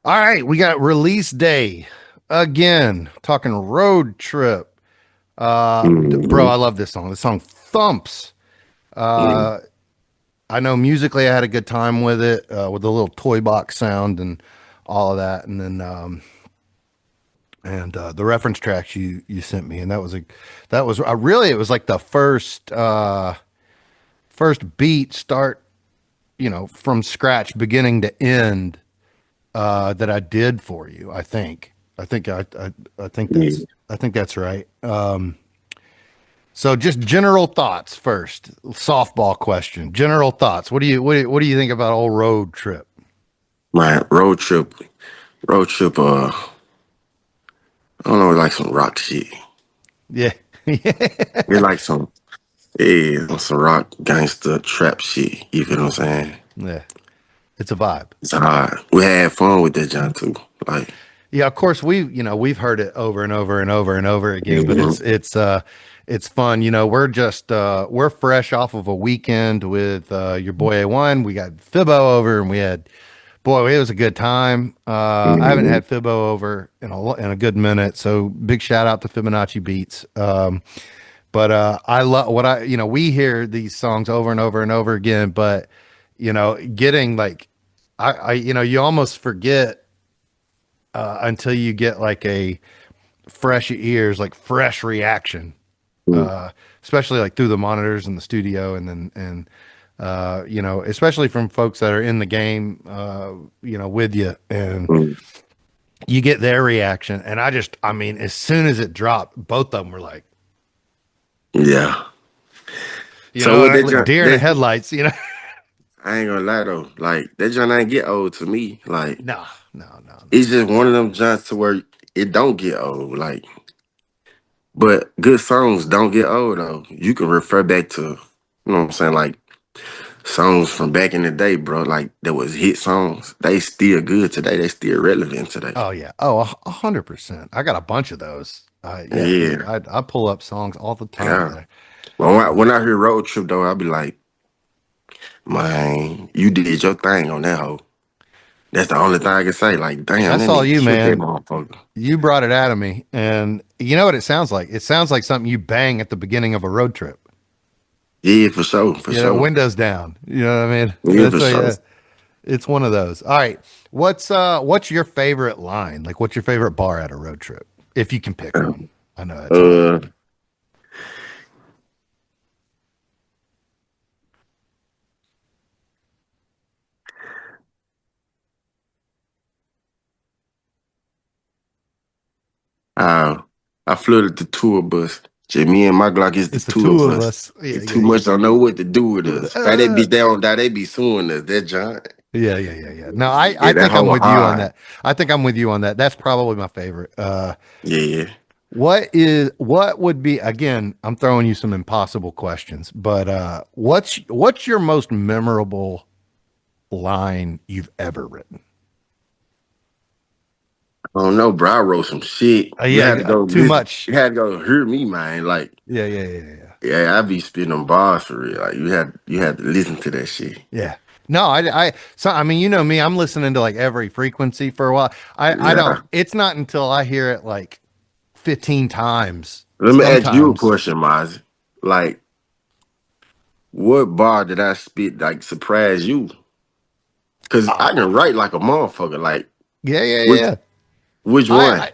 All right, we got release day again. Talking road trip. Bro, Hmm. I love this song. This song thumps. Hmm. Uh, I know musically, I had a good time with it, with the little toy box sound and all of that, and then the reference tracks you sent me, and that was really it was like the first beat start, from scratch, beginning to end, that I did for you. Yeah. I think that's right. So just general thoughts first. Softball question. General thoughts. What do you think about old road trip? My road trip. I don't know, like some rock shit. Yeah. Yeah. It's like some rock gangster trap shit. You feel what I'm saying? Yeah. It's a vibe. It's hard. We had fun with that John too. Like, Yeah, of course we've heard it over and over and over and over again, but mhm. it's fun. We're fresh off of a weekend with your boy A1. We got Fibbo over and we had boy, it was a good time. I haven't Mhm. had Fibbo over in a good minute, so big shout out to Fibonacci Beats. But I love what we hear these songs over and over and over again, but getting like you almost forget until you get like a fresh ears, like fresh reaction, especially like through the monitors in the studio, and then especially from folks that are in the game, with you, and Mhm. you get their reaction. And I mean, as soon as it dropped, both of them were like, Yeah. So with that like John, deer in the headlights, I ain't gonna lie though. Like that John ain't get old to me. Like No, no, no, it's no. just one of them Johns to where it don't get old. Like, but good songs don't get old though. You can refer back to, you know what I'm saying, like songs from back in the day, bro. Like there was hit songs. They still good today. They still relevant today. Oh yeah. Oh, 100%. I got a bunch of those. Yeah, dude. Yeah, I pull up songs all the time yeah. that When I hear road trip though, I be like, man, you did your thing on that hoe. That's the only thing I can say. Like, damn, that's that all nigga you, killed that man. motherfucker. You brought it out of me. And you know what it sounds like? It sounds like something you bang at the beginning of a road trip. Yeah, for sure, for sure. Windows down. You know what I mean? Yeah, That's for sure. it's one of those. All right. What's your favorite line? Like what's your favorite bar at a road trip? If you can pick one. I know that's hard. Uh, I I flooded the tour bus. Just me and my Glock is the It's the tour two of bus. us. Yeah, If yeah, too yeah. much don't know what to do with Do us. it. Fat that bitch they don't die, they be suing us. That John. Yeah, yeah, yeah, yeah. No, I Yeah, that think I'm whole with you on hard. that. I think I'm with you on that. That's probably my favorite. Yeah. What would be, again, I'm throwing you some impossible questions, but what's your most memorable line you've ever written? I don't know, bro. I wrote some shit. You Yeah, had to go too listen. much. You had to go hear me, man. Like, Yeah, yeah, yeah, yeah, yeah. yeah, I be spitting them bars for real. Like you had to listen to that shit. Yeah. No, so I mean, you know me, I'm listening to like every frequency for a while. I don't, Yeah. it's not until I hear it like 15 times, Let me ask you a sometimes. question, Maz. Like, what bar did I spit like surprise you? Cause I can write like a motherfucker. Like, Yeah, yeah, which yeah. which one?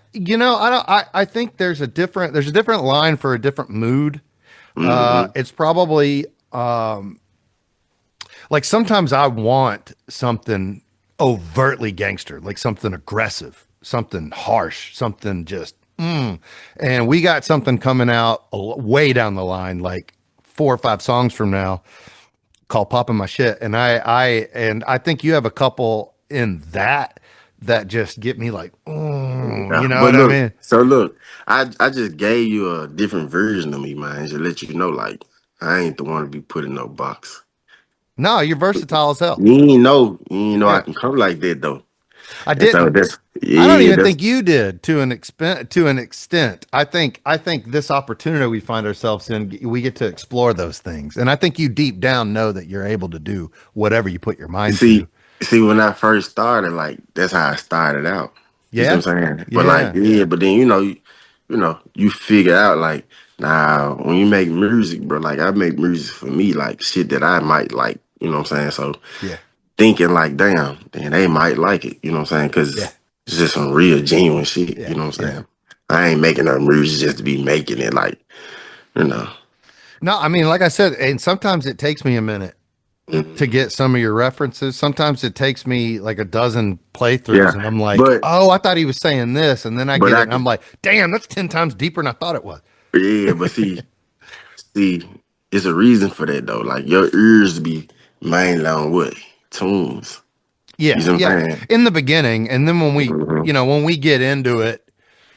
I think there's a different line for a different mood. Mm-hmm. It's probably like sometimes I want something overtly gangster, like something aggressive, something harsh, something just and we got something coming out way down the line, like 4 or 5 songs from now, called "Popping My Shit," and I think you have a couple in that just get me like, Yeah. you know But what I look, mean? so look, I just gave you a different version of me, man, to let you know, like, I ain't the one to be put in no box. No, you're versatile as hell. You ain't know I Yeah, can come like that though. I And so didn't. that's I don't yeah, even that's think you did to an extent. I think this opportunity we find ourselves in, we get to explore those things, and I think you deep down know that you're able to do whatever you put your mind see, to. See, when I first started, like that's how I started out. You see Yeah. what I'm saying? But like, Yeah. yeah, but then you figure out like, nah, when you make music, bro, like I make music for me, like shit that I might like. You know what I'm saying? So Yeah. thinking like, damn, then they might like it. You know what I'm saying? Yeah. Because it's just some real genuine shit. Yeah. You know what I'm Yeah. saying? I ain't making no music just to be making it. Like, you know. No, I mean, like I said, and sometimes it takes me a minute to Mhm. get some of your references. Sometimes it takes me like a dozen playthroughs, Yeah, and I'm like, but oh, I thought he was saying this. And then I but get it, I and I'm can, like, damn, that's 10 times deeper than I thought it was. yeah, but see, it's a reason for that though. Like your ears be mainly on what tunes. You Yeah. see what Yeah. I'm saying? In the beginning. And then when Hmm. when we get into it,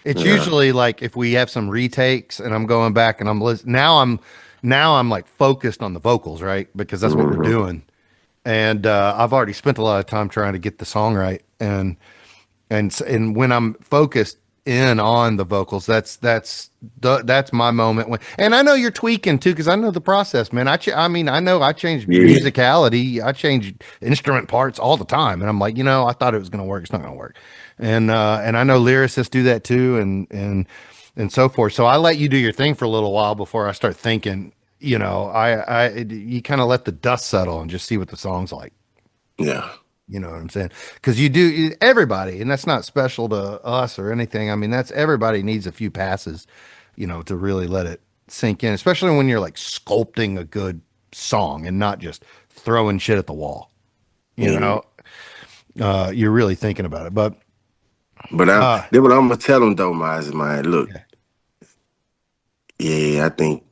it's Yeah. usually like if we have some retakes and I'm going back and I'm listening. Now I'm like focused on the vocals, right? Because that's what we're Hmm. doing. And I've already spent a lot of time trying to get the song right. And when I'm focused in on the vocals, that's my moment when. And I know you're tweaking too, because I know the process, man. I mean, I know I change Yeah. musicality, I change instrument parts all the time, and I'm like, I thought it was going to work, it's not going to work, and I know lyricists do that too, and so forth. So I let you do your thing for a little while before I start thinking. You kind of let the dust settle and just see what the song's like. Yeah. You know what I'm saying? Because everybody, and that's not special to us or anything. I mean, that's everybody needs a few passes, to really let it sink in, especially when you're like sculpting a good song and not just throwing shit at the wall. You Yeah. know, you're really thinking about it. But But uh, then what I'm gonna tell them though, man, look, yeah, yeah, I think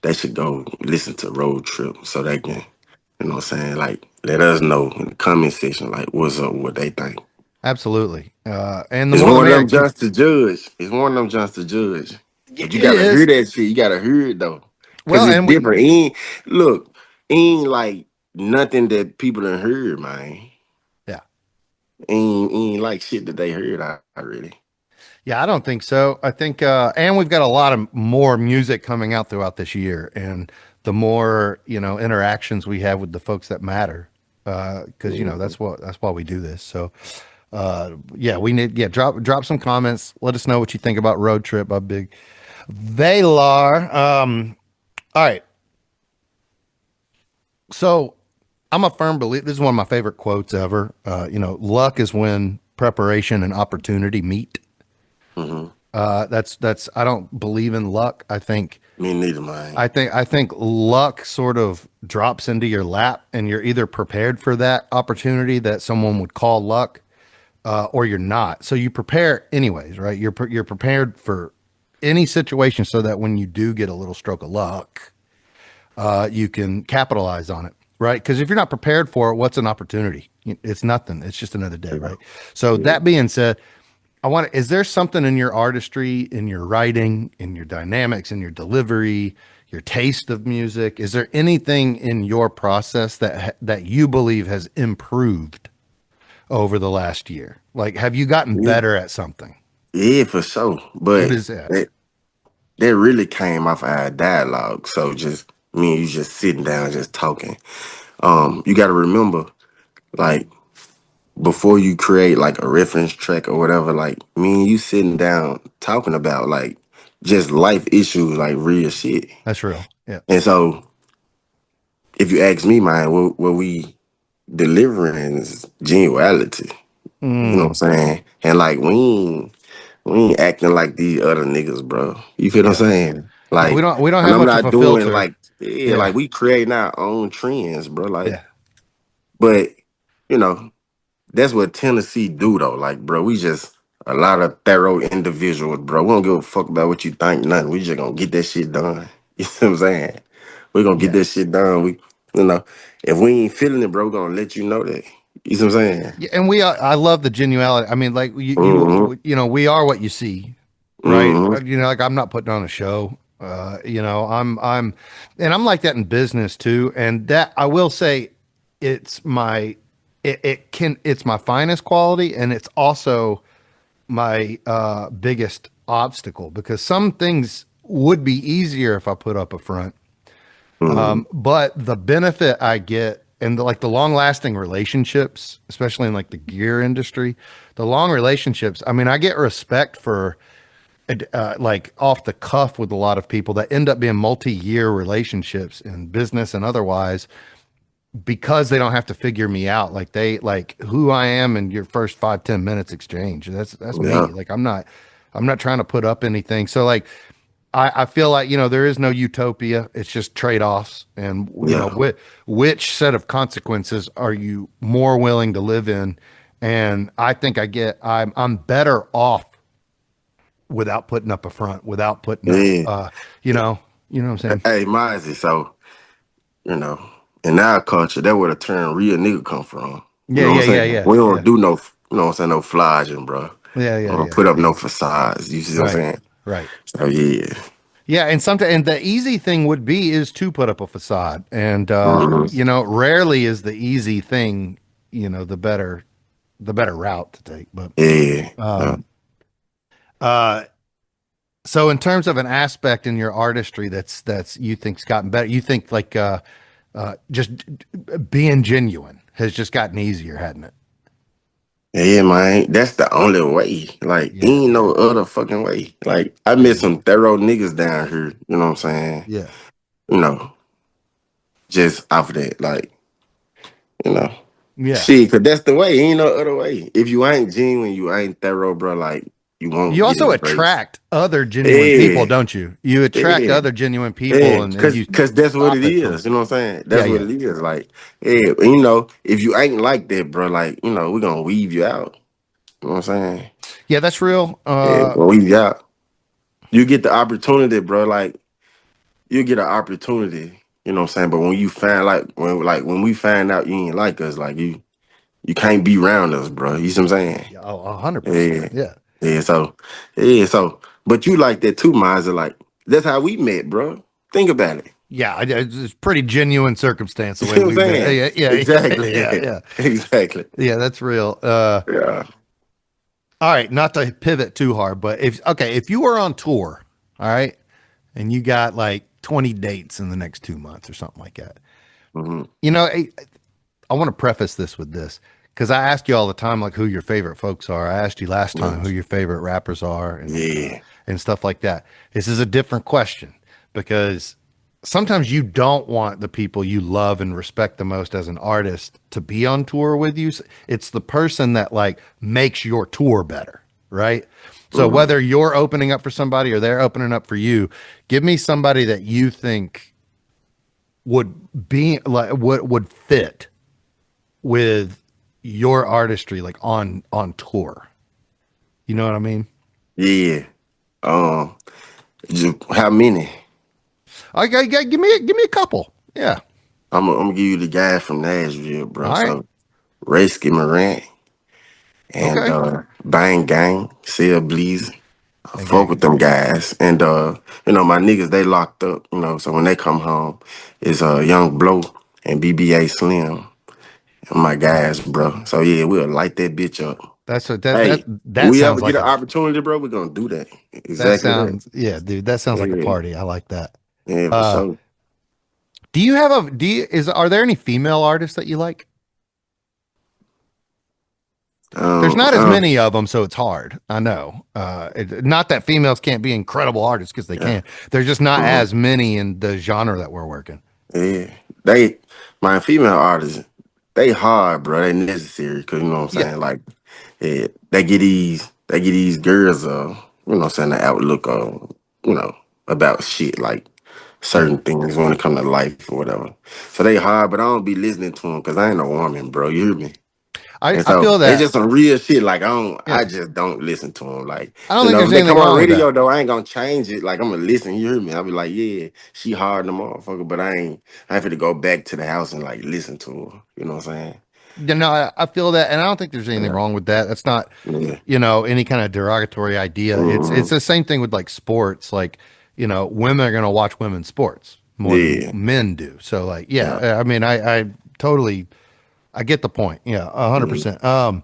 they should go listen to Road Trip so they can, you know what I'm saying, like let us know in the comment section like what's up, what they think. absolutely. And the It's more the one of merrier. them just to judge. It's one of them just to judge. It But you gotta hear is. that shit. You gotta hear it though. Cause Well, it's and we, different. It ain't look, it ain't like nothing that people done heard, man. yeah. Ain't like shit that they heard already. Yeah, I don't think so. I think, and we've got a lot of more music coming out throughout this year, and the more interactions we have with the folks that matter, because Mhm. that's why we do this. So, yeah, we need drop some comments. Let us know what you think about Road Trip by Big Valar. All right, so I'm a firm believer. This is one of my favorite quotes ever. Luck is when preparation and opportunity meet. Mhm. That's I don't believe in luck. Me neither, man. I think luck sort of drops into your lap, and you're either prepared for that opportunity that someone would call luck, or you're not. So you prepare anyways, right? You're prepared for any situation so that when you do get a little stroke of luck, you can capitalize on it, right? Because if you're not prepared for it, what's an opportunity? It's nothing. It's just another day, Yeah. right? So Yeah. that being said, is there something in your artistry, in your writing, in your dynamics, in your delivery, your taste of music? Is there anything in your process that you believe has improved over the last year? Like, have you gotten Yeah, better at something? yeah, for sure. What But is that? that really came off our dialogue. So just me and you just sitting down, just talking. You gotta remember, like before you create like a reference track or whatever, like me and you sitting down talking about like just life issues, like real shit. That's real. Yeah. And so if you ask me, man, what we delivering is genuality. You know Mm, what I'm saying? And like we ain't acting like these other niggas, bro. You feel what I'm yeah. saying? No, we Like, don't. We don't and have I'm much of not a doing filter. like, yeah, Yeah. like we creating our own trends, bro. Like, Yeah. but you know, that's what Tennessee do though. Like, bro, we just a lot of thorough individuals, bro. We don't give a fuck about what you think, nothing. We just gonna get that shit done. You see what I'm saying? We gonna get Yeah. that shit done. You know, if we ain't feeling it, bro, we gonna let you know that. You see what I'm saying? Yeah, and I love the genuality. I mean, like Mm-hmm. we are what you see, right? Mm-hmm. Like I'm not putting on a show. And I'm like that in business too. And that I will say, it's my, it's my finest quality, and it's also my biggest obstacle, because some things would be easier if I put up a front. Mm-hmm. But the benefit I get and like the long lasting relationships, especially in like the gear industry, the long relationships. I mean, I get respect for like off the cuff with a lot of people that end up being multi-year relationships in business and otherwise because they don't have to figure me out. Like they like who I am in your first 5, 10 minutes exchange. That's me. Yeah, Like I'm not trying to put up anything. So like I feel like, there is no utopia. It's just trade-offs. And, yeah, which set of consequences are you more willing to live in? And I think I'm better off without putting up a front, without putting up, yeah. you know what I'm saying? Hey, Mizey, so you know, in our culture, that where the term real nigga come from. You Yeah, know yeah, what I'm yeah, saying? yeah, We yeah, don't do no, you know what I'm saying, no flogging, bro. yeah, We yeah, don't yeah. put up no facades. You see what I'm Right, saying? right. So yeah. Yeah, and the easy thing would be is to put up a facade. And Mhm. rarely is the easy thing, the better route to take. But Yeah. uh so in terms of an aspect in your artistry that's you think's gotten better, you think like just being genuine has just gotten easier, hadn't it? Yeah, man. That's the only way. Like, Yeah, ain't yeah, no other fucking way. Like, I yeah, met some thorough niggas down here, you know what I'm saying? yeah, You know, just off of that. Like, you know. yeah. Shit, cause that's the way. Ain't no other way. If you ain't genuine, you ain't thorough, bro, like you won't You get also embraced. attract other genuine people, Yeah. don't you? You attract Yeah. other genuine people, Yeah, and cause, you cause that's what it stop it from. is. You know what I'm saying? Yeah, That's what yeah, it is. Like, yeah, and, if you ain't like that, bro, like, we're gonna weave you out. You know what I'm saying? yeah. That's real. Yeah, we're gonna weave you out. You get the opportunity, bro. Like, you get an opportunity. You know what I'm saying? But when you find when we find out you ain't like us, like you can't be around us, bro. You see what I'm saying? Yeah, 100%. Yeah, Yeah, yeah. So, but you like that too, Miles. Like that's how we met, bro. Think about it. yeah. It's pretty genuine circumstance the You way see what I'm we met. saying? Yeah, yeah, yeah, Exactly. yeah, yeah. Exactly. Yeah, that's real. Yeah. All right, not to pivot too hard, but if you were on tour, all right, and you got like 20 dates in the next 2 months or something like that, Hmm. you know, I want to preface this with this because I ask you all the time, like who your favorite folks are. I asked you last time who Yes. your favorite rappers are Yeah. and stuff like that. This is a different question because sometimes you don't want the people you love and respect the most as an artist to be on tour with you. It's the person that like makes your tour better, right? So Hmm. whether you're opening up for somebody or they're opening up for you, give me somebody that you think would be like would fit with your artistry like on tour. You know what I mean? Yeah. Um. How many? Give me a couple. Yeah. I'm gonna give you the guy from Nashville, bro. All right. So Raysky Morant and Okay. Bang Gang, Sil Bleeze. I Gang, fuck gang. with them guys. And my niggas they locked up, so when they come home, it's Young Blow and BBA Slim and my guys, bro. So yeah, we'll light that bitch up. That's what Hey, if that we ever sounds get like an a opportunity, bro, we're gonna do that. that Exactly that. sounds yeah, dude. That sounds like a Yeah, party. I like that. yeah, for Uh, sure. do you have a do you is are there any female artists that you like? There's Um, not as um, many of them, so it's hard. I know. Not that females can't be incredible artists because they yeah. can. There's just not Mhm. as many in the genre that we're working. Yeah, my female artists, they hard, bro. They necessary, cause you know what I'm Yeah. saying. Like, yeah, they get these girls, what I'm saying, the outlook of, you know, about shit like Yeah. certain things when it come to life or whatever. So they hard, but I don't be listening to them, cause I ain't a woman, bro. You hear me? And I so feel it's that. just some real shit. Like I Yeah. just don't listen to them. Like I don't think if there's they anything come on wrong with radio that. though, I ain't gonna change it. Like I'm gonna listen. You hear me? I'll be like, yeah, she hard the motherfucker, but I ain't finna go back to the house and like listen to her. You know what I'm saying? I feel that, and I don't think there's anything Yeah, wrong with that. That's not, yeah, any kind of derogatory idea. It's hmm, the same thing with like sports. Like, women are gonna watch women's sports more than yeah, men do. So like, yeah. yeah, I mean, I totally I get the point. Yeah, 100%. Hmm.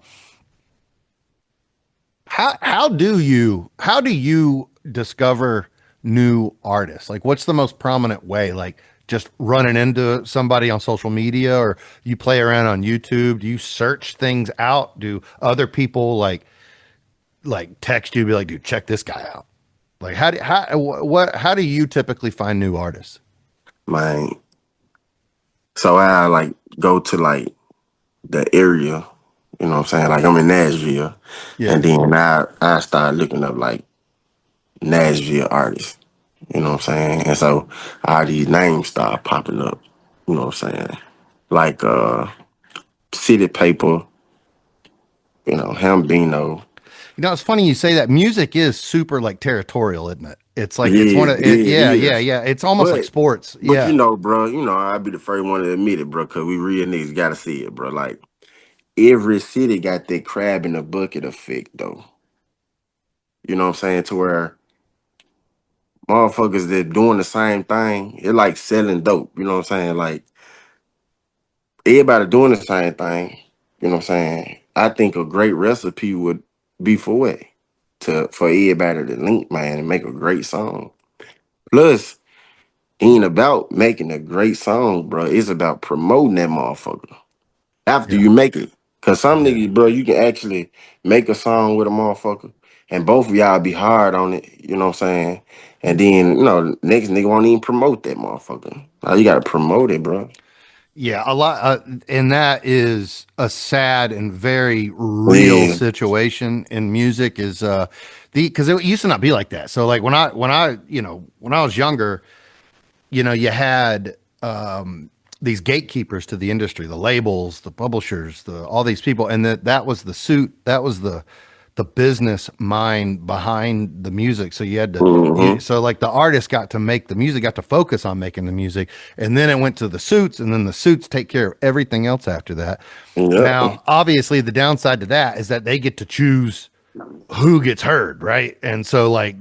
How do you discover new artists? Like, what's the most prominent way? Like, just running into somebody on social media, or you play around on YouTube? Do you search things out? Do other people like text you, be like, dude, check this guy out? Like how do you typically find new artists? Man, so I like go to like the area, you know what I'm saying? Like I'm in Nashville, Yeah. and then I start looking up like Nashville artists, you know what I'm saying? And so all these names start popping up, you know what I'm saying? Like City Paper, you know, Hambino. You know, it's funny you say that. Music is super like territorial, isn't it? It's like it's one Yeah, of it, yeah, it yeah, yeah, is. yeah. It's almost like But sports. but you Yeah. know, bro, you know, I'll be the first one to admit it, bro, cause we real niggas gotta see it, bro. Like every city got that crab in the bucket effect though. You know what I'm saying? To where motherfuckers that doing the same thing, it like selling dope. You know what I'm saying? Like everybody doing the same thing. You know what I'm saying? I think a great recipe would be for what? To for everybody to link, man, and make a great song. Plus, it ain't about making a great song, bro. It's about promoting that motherfucker after Yeah. you make it. Cause some Yeah. niggas, bro, you can actually make a song with a motherfucker, and both of y'all be hard on it. You know what I'm saying? And then next nigga won't even promote that motherfucker. Now you gotta promote it, bro. Yeah, a lot, and that is a sad and very real Yeah. situation in music. Is the because it used to not be like that. So like when I when I was younger, you had these gatekeepers to the industry, the labels, the publishers, the all these people, and that was the suit, that was the business mind behind the music. So you had to Mm-hmm. so like the artist got to make the music, got to focus on making the music, and then it went to the suits, and then the suits take care of everything else after that. Yep. Now, obviously, the downside to that is that they get to choose who gets heard, right? And so like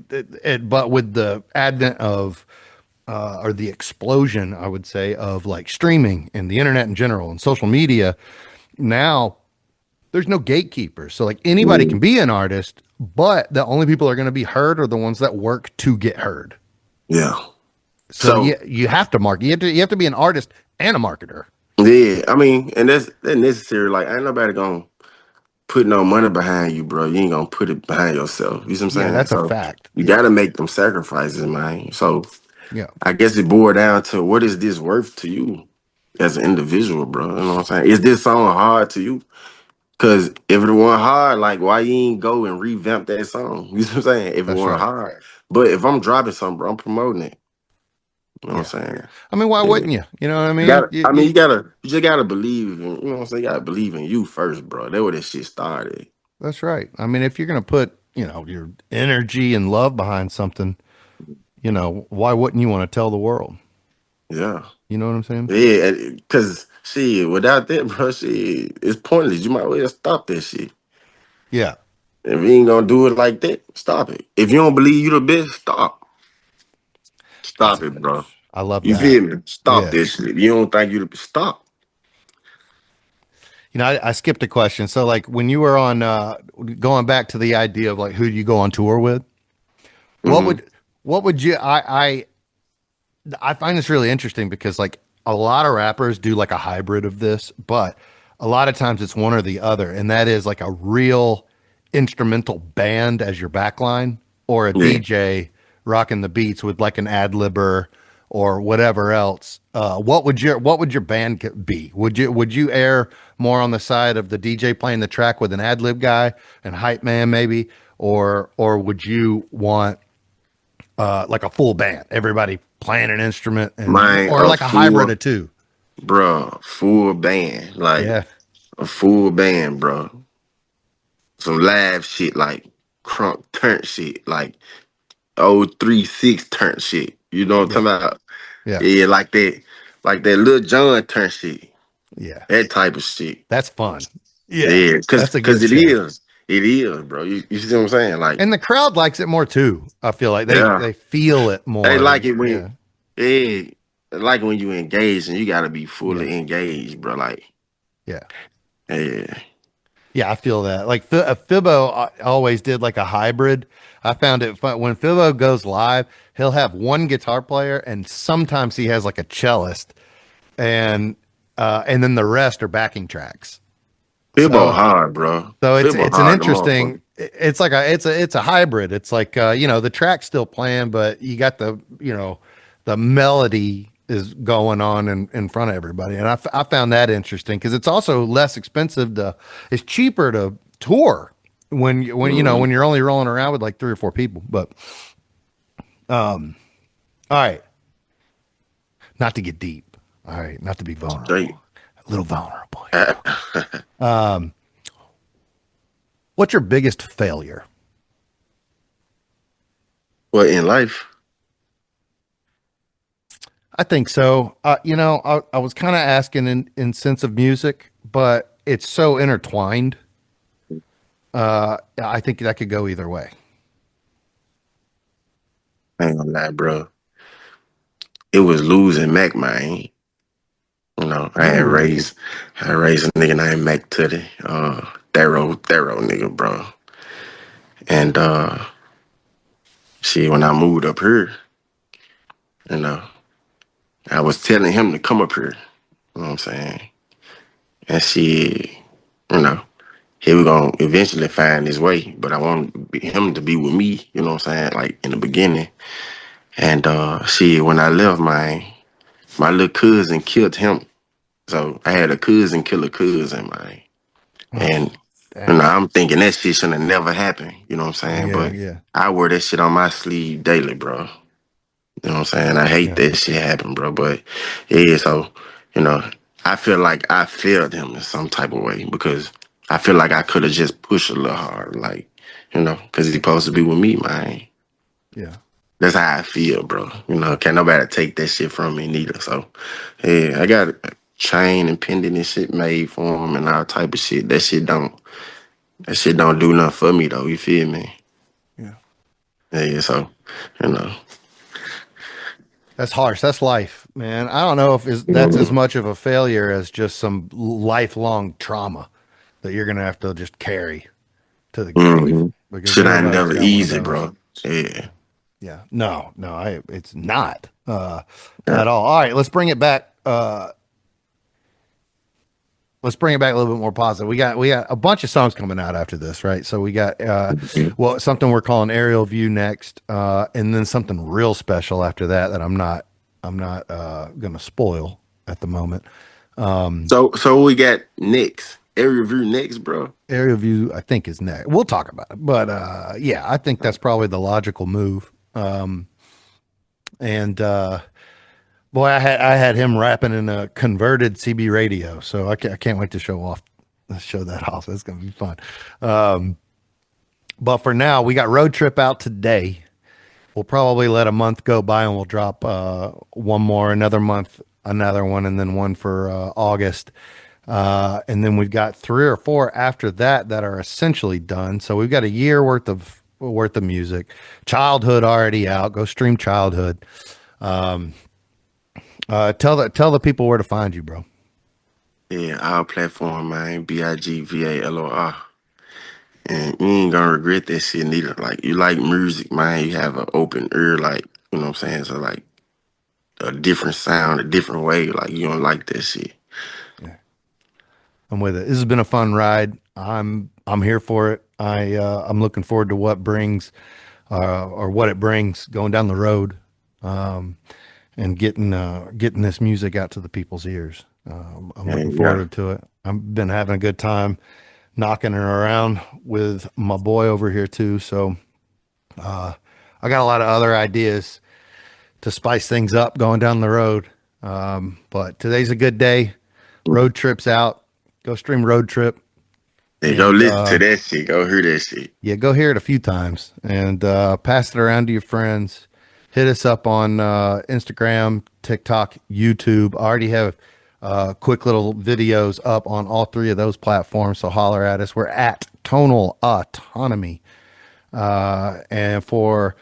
but with the advent of or the explosion, I would say, of like streaming and the internet in general and social media, now there's no gatekeepers. So like anybody can Mm, be an artist, but the only people that are going to be heard are the ones that work to get heard. yeah. So So you have to market. You have to be an artist and a marketer. yeah, I mean, and that's necessary. Like ain't nobody gonna put no money behind you, bro. You ain't gonna put it behind yourself. You see what I'm Yeah, saying? that's a So fact. you Yeah. gotta make them sacrifices, man. So Yeah. I guess it boiled down to what is this worth to you as an individual, bro? You know what I'm saying? Is this song hard to you? Cause if it wasn't hard, like why you ain't go and revamp that song? You see what I'm saying? If it That's wasn't right. hard. But if I'm dropping something, bro, I'm promoting it. You know Yeah. what I'm saying? I mean, why Yeah. wouldn't you? You know what I You mean? gotta I mean you just gotta believe in, you know what I'm saying? You gotta believe in you first, bro. That's where this shit started. That's right. I mean, if you're going to put, your energy and love behind something, why wouldn't you want to tell the world? Yeah. You know what I'm saying? Yeah, cause shit, without that, bro, shit, it's pointless. You might well stop that shit. Yeah. If you ain't gonna do it like that, stop it. If you don't believe you the best, stop. That's Stop it, bro. I love You that. feel me? Stop Yeah. this shit. If you don't think you the stop. I skipped a question. So like when you were on going back to the idea of like who you go on tour with, what Mm-hmm. would what would you I find this really interesting because like a lot of rappers do like a hybrid of this, but a lot of times it's one or the other, and that is like a real instrumental band as your backline, or a Yeah. DJ rocking the beats with like an ad libber or whatever else. What would your band be? Would you err more on the side of the DJ playing the track with an ad lib guy and hype man maybe, or would you want like a full band, everybody playing an instrument, and Man, or a like a hybrid full, of two. full band. Like Yeah, a full band, bro. Some live shit like crunk turn shit. Like 036 turn shit. You know what yeah, I'm talking about? yeah, Yeah, like that Lil John turn shit. yeah. That type of shit. That's fun. Yeah, Yeah, that's a cause good show, it is, bro. You see what I'm saying? Like, and the crowd likes it more too. I feel like they yeah, they feel it they more. like it when, Yeah, yeah, they like when you engage and you gotta be yeah, fully engaged, bro. Like, yeah. yeah, Yeah, I feel that. Like Fibbo always did like a hybrid. I found it fun when Fibbo goes live. He'll have one guitar player, and sometimes he has like a cellist, and and then the rest are backing tracks. Fibbo So hard, bro. so Fibbo it's an hard, the motherfucker. interesting. It's like it's a hybrid. It's like the track's still playing, but you got the melody is going on in front of everybody, and I found that interesting because it's also less expensive to. It's cheaper to tour when Mm, you're only rolling around with like three or four people. But all right, not to get deep. All right, not to be straight. vulnerable. A little vulnerable here. What's your biggest failure? Well, in life, I think so. I was kind of asking in sense of music, but it's so intertwined. I think that could go either way. I ain't gonna lie, bro. It was losing Mac, man. You know, Ooh, I had raised a nigga named Mac Tuddy, Thorough nigga, bro. And see, when I moved up here, you know, I was telling him to come up here. You know what I'm saying? And she, you know, he was gonna eventually find his way, but I want him to be with me. You know what I'm saying? Like in the beginning. And see, when I left, my little cousin killed him. So I had a cousin kill a cousin, man. And oh, dang. I'm thinking that shit should have never happened. You know what I'm saying? Yeah, But yeah, I wear that shit on my sleeve daily, bro. You know what I'm saying? I hate yeah, that shit happen, bro. But yeah, so you know, I feel like I failed him in some type of way because I feel like I could have just pushed a little harder, like because he's supposed to be with me, man. yeah, That's how I feel, bro. Can't nobody take that shit from me neither. So yeah, I got a chain and pendant and shit made for him and all type of shit. That shit don't do nothing for me though. You feel me? yeah. Yeah. So you know. That's harsh. That's life, man. I don't know if that's as Mhm. much of a failure as just some lifelong trauma that you're gonna have to just carry to the grave hmm because Shit, I everybody's never got one of easy, those. bro. Yeah. Yeah. No, no, it's not Yeah. at all. All right, let's bring it back. Let's bring it back a little bit more positive. We got a bunch of songs coming out after this, right? So we got Mhm. well, something we're calling Aerial View next, and then something real special after that I'm not gonna spoil at the moment. So we got next. Area review next, bro. Aerial View, I think, is next. We'll talk about it, but yeah, I think that's probably the logical move. And boy, I had him rapping in a converted CB radio, so I can't wait to show that off. That's gonna be fun. But for now, we got Road Trip out today. We'll probably let a month go by and we'll drop one more, another month, another one, and then one for August. And then we've got three or four after that that are essentially done. So we've got a year worth of music. Childhood already out. Go stream Childhood. Tell the people where to find you, bro. Yeah, our platform, man. BIGVALOR. And you ain't gonna regret that shit neither. Like you like music, man. You have an open ear, like what I'm saying. So like a different sound, a different way. Like you don't like that shit. Yeah, I'm with it. This has been a fun ride. I'm here for it. I'm looking forward to what brings or what it brings going down the road. And getting this music out to the people's ears. I'm looking And yeah, forward to it. I've been having a good time knocking it around with my boy over here too. So I got a lot of other ideas to spice things up going down the road. But today's a good day. Road trips out. Go stream Road Trip hey, go and listen to that shit. Go hear that shit. yeah, go hear it a few times and pass it around to your friends. Hit us up on Instagram, TikTok, YouTube. I already have quick little videos up on all three of those platforms, so holler at us. We're at Tonal Autonomy. And for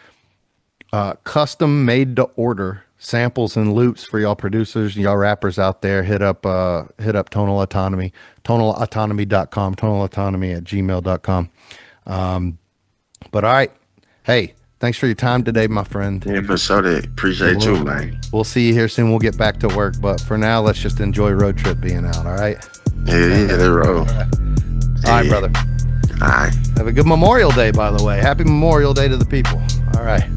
custom made to order samples and loops for y'all producers, y'all rappers out there. Hit up Tonal Autonomy, tonalautonomy.com, tonalautonomy@gmail.com. But all right, hey, thanks for your time today, my friend. Yeah, for sure. That And appreciate you, we'll man. we'll see you here soon. We'll get back to work, but for now, let's just enjoy road trip being out. All right. Yeah, that road. All right, Yeah. brother. All right. Have a good Memorial Day, by the way. Happy Memorial Day to the people. All right.